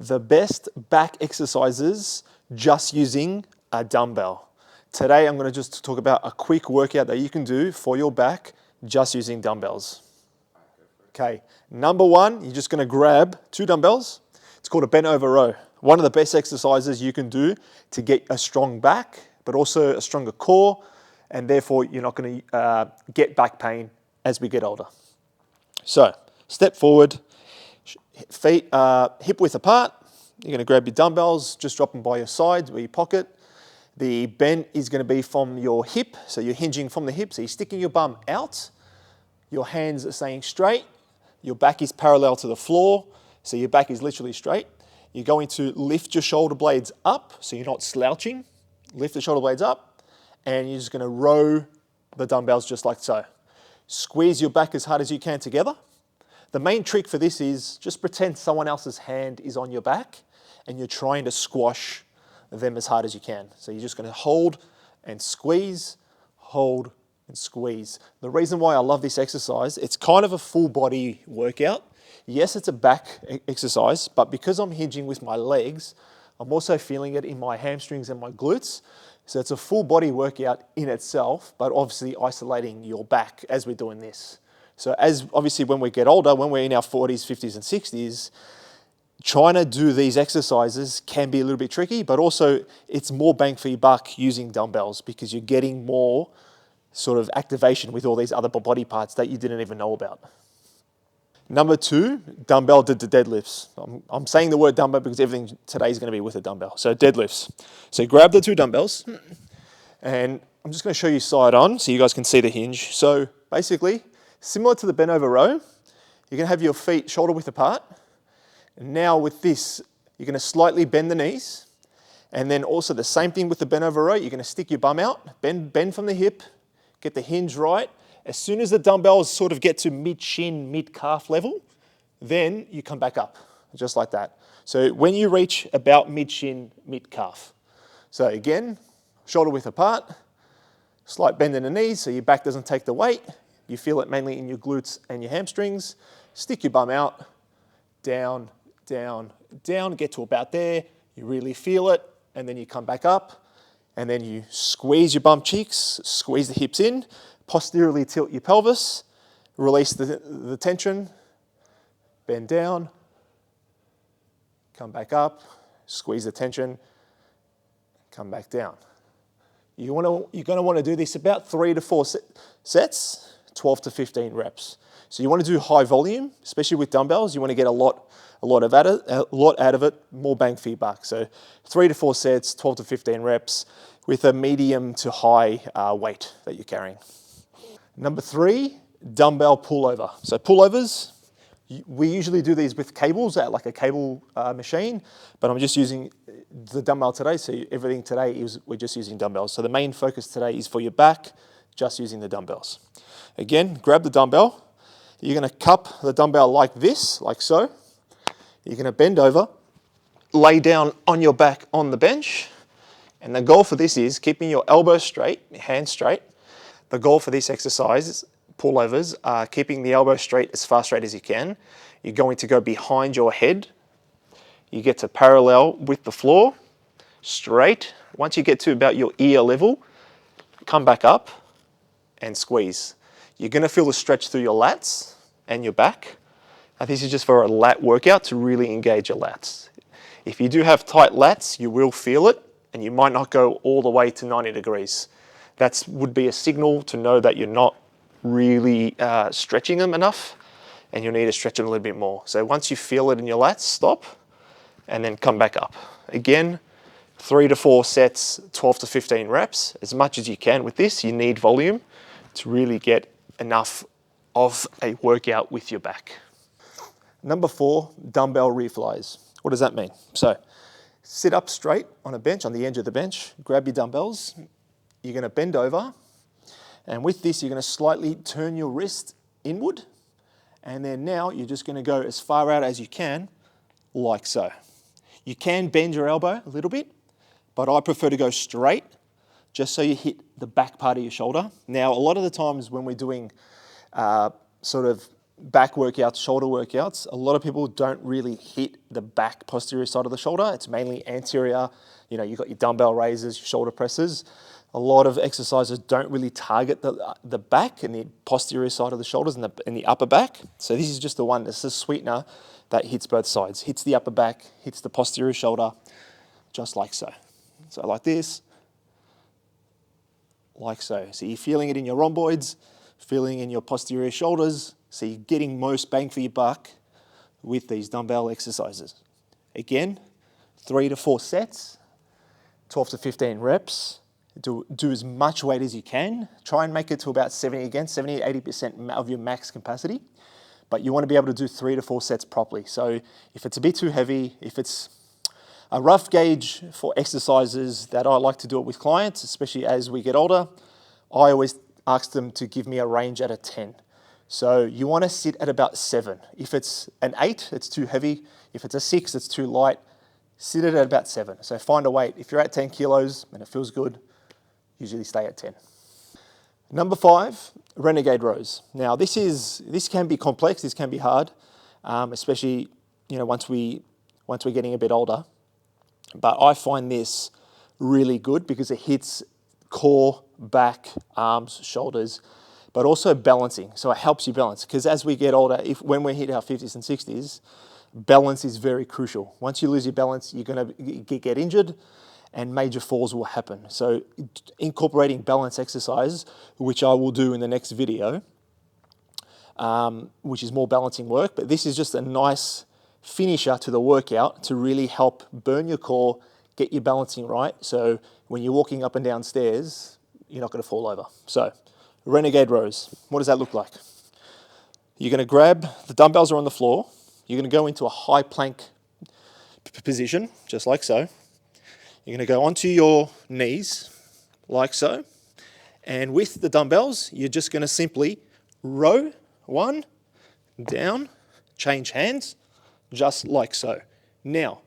the best back exercises just using a dumbbell. Today I'm going to just talk about a quick workout that you can do for your back just using dumbbells. Okay, number one, you're just going to grab 2 dumbbells. It's called a bent over row. One of the best exercises you can do to get a strong back, but also a stronger core, and therefore you're not going to get back pain as we get older. So, step forward, feet hip width apart. You're going to grab your dumbbells, just drop them by your sides where you pocket. The bend is going to be from your hip, so you're hinging from the hip, so you're sticking your bum out. Your hands are staying straight. Your back is parallel to the floor, so your back is literally straight. You're going to lift your shoulder blades up, so you're not slouching. Lift the shoulder blades up, and you're just going to row the dumbbells just like so. Squeeze your back as hard as you can together. The main trick for this is just pretend someone else's hand is on your back, and you're trying to squash them as hard as you can. So you're just going to hold and squeeze, hold and squeeze. The reason why I love this exercise, it's kind of a full body workout. Yes, it's a back exercise, but because I'm hinging with my legs, I'm also feeling it in my hamstrings and my glutes. So it's a full body workout in itself, but obviously isolating your back as we're doing this. So as obviously when we get older, when we're in our 40s, 50s and 60s, trying to do these exercises can be a little bit tricky, but also it's more bang for your buck using dumbbells because you're getting more sort of activation with all these other body parts that you didn't even know about. Number 2, dumbbell deadlifts. I'm saying the word dumbbell because everything today is going to be with a dumbbell. So deadlifts. So grab the 2 dumbbells and I'm just going to show you side on so you guys can see the hinge. So basically, similar to the bent over row, you're going to have your feet shoulder width apart. And now with this, you're going to slightly bend the knees. And then also the same thing with the bent over row, you're going to stick your bum out, bend from the hip, get the hinge right. As soon as the dumbbells sort of get to mid-shin, mid-calf level, then you come back up, just like that. So when you reach about mid-shin, mid-calf. So again, shoulder width apart, slight bend in the knees so your back doesn't take the weight. You feel it mainly in your glutes and your hamstrings. Stick your bum out, down, down, down, get to about there. You really feel it, and then you come back up, and then you squeeze your bum cheeks, squeeze the hips in, posteriorly tilt your pelvis, release the tension, bend down, come back up, squeeze the tension, come back down. You're going to want to do this about 3 to 4 sets, 12 to 15 reps. So you want to do high volume, especially with dumbbells. You want to get a lot out of it, more bang for your buck. So 3 to 4 sets, 12 to 15 reps with a medium to high weight that you're carrying. Number 3, dumbbell pullover. So pullovers, we usually do these with cables at like a cable machine, but I'm just using the dumbbell today. So everything today is we're just using dumbbells. So the main focus today is for your back, just using the dumbbells. Again, grab the dumbbell. You're going to cup the dumbbell like this, like so. You're going to bend over, lay down on your back on the bench. And the goal for this is keeping your elbows straight, hands straight. The goal for this exercise, pullovers, are keeping the elbow straight as far straight as you can. You're going to go behind your head. You get to parallel with the floor, straight. Once you get to about your ear level, come back up and squeeze. You're going to feel the stretch through your lats and your back. And this is just for a lat workout to really engage your lats. If you do have tight lats, you will feel it, and you might not go all the way to 90 degrees. That would be a signal to know that you're not really stretching them enough, and you'll need to stretch them a little bit more. So once you feel it in your lats, stop, and then come back up. Again, 3 to 4 sets, 12 to 15 reps, as much as you can with this. You need volume to really get enough of a workout with your back. Number 4, dumbbell reflies. What does that mean? So sit up straight on a bench, on the edge of the bench, grab your dumbbells. You're going to bend over, and with this, you're going to slightly turn your wrist inward, and then now you're just going to go as far out as you can, like so. You can bend your elbow a little bit, but I prefer to go straight, just so you hit the back part of your shoulder. Now, a lot of the times when we're doing sort of back workouts, shoulder workouts, a lot of people don't really hit the back posterior side of the shoulder. It's mainly anterior. You know, you've got your dumbbell raises, your shoulder presses. A lot of exercises don't really target the back and the posterior side of the shoulders and the upper back. So this is just the one, this is a sweetener that hits both sides. Hits the upper back, hits the posterior shoulder, just like so. So like this, like so. So you're feeling it in your rhomboids, feeling in your posterior shoulders. So you're getting most bang for your buck with these dumbbell exercises. Again, 3 to 4 sets, 12 to 15 reps. Do as much weight as you can. Try and make it to about 70 again, 70 to 80% of your max capacity. But you want to be able to do 3 to 4 sets properly. So if it's a bit too heavy, if it's a rough gauge for exercises that I like to do it with clients, especially as we get older, I always ask them to give me a range at a 10. So you want to sit at about 7. If it's an 8, it's too heavy. If it's a 6, it's too light. Sit at about 7. So find a weight. If you're at 10 kilos and it feels good, usually stay at 10. Number 5, renegade rows. Now this can be complex, this can be hard, especially once we're getting a bit older. But I find this really good because it hits core, back, arms, shoulders, but also balancing. So it helps you balance because as we get older, when we hit our 50s and 60s, balance is very crucial. Once you lose your balance, you're going to get injured and major falls will happen. So incorporating balance exercise, which I will do in the next video, which is more balancing work, but this is just a nice finisher to the workout to really help burn your core, get your balancing right. So when you're walking up and down stairs, you're not going to fall over. So renegade rows, what does that look like? You're going to grab, the dumbbells are on the floor, you're going to go into a high plank position, just like so. You're going to go onto your knees, like so. And with the dumbbells, you're just going to simply row 1, down, change hands, just like so. Now,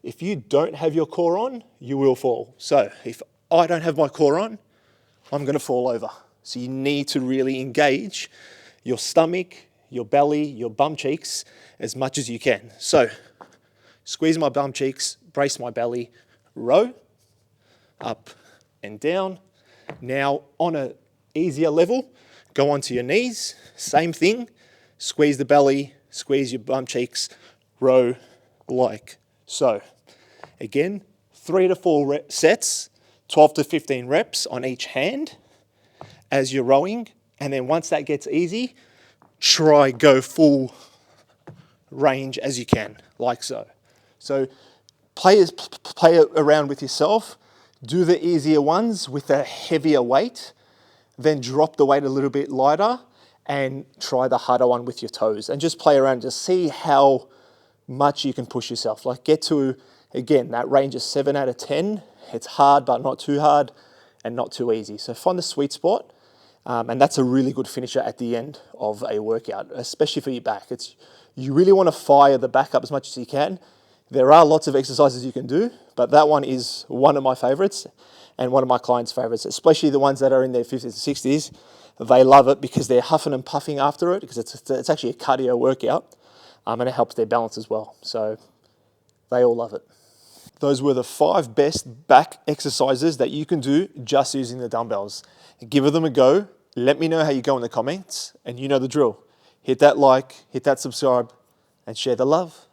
if you don't have your core on, you will fall. So if I don't have my core on, I'm going to fall over. So you need to really engage your stomach, your belly, your bum cheeks as much as you can. So squeeze my bum cheeks, brace my belly, row, up and down. Now on an easier level, go onto your knees, same thing, squeeze the belly, squeeze your bum cheeks, row like so. Again, 3 to 4 sets, 12 to 15 reps on each hand as you're rowing. And then once that gets easy, try go full range as you can, like so. So play around with yourself. Do the easier ones with a heavier weight, then drop the weight a little bit lighter and try the harder one with your toes and just play around, just see how much you can push yourself. Like get to, again, that range of 7 out of 10. It's hard, but not too hard and not too easy. So find the sweet spot. And that's a really good finisher at the end of a workout, especially for your back. You really want to fire the back up as much as you can. There are lots of exercises you can do, but that one is one of my favorites and one of my clients' favorites, especially the ones that are in their 50s and 60s. They love it because they're huffing and puffing after it because it's actually a cardio workout and it helps their balance as well. So they all love it. Those were the 5 best back exercises that you can do just using the dumbbells. Give them a go. Let me know how you go in the comments and you know the drill. Hit that like, hit that subscribe and share the love.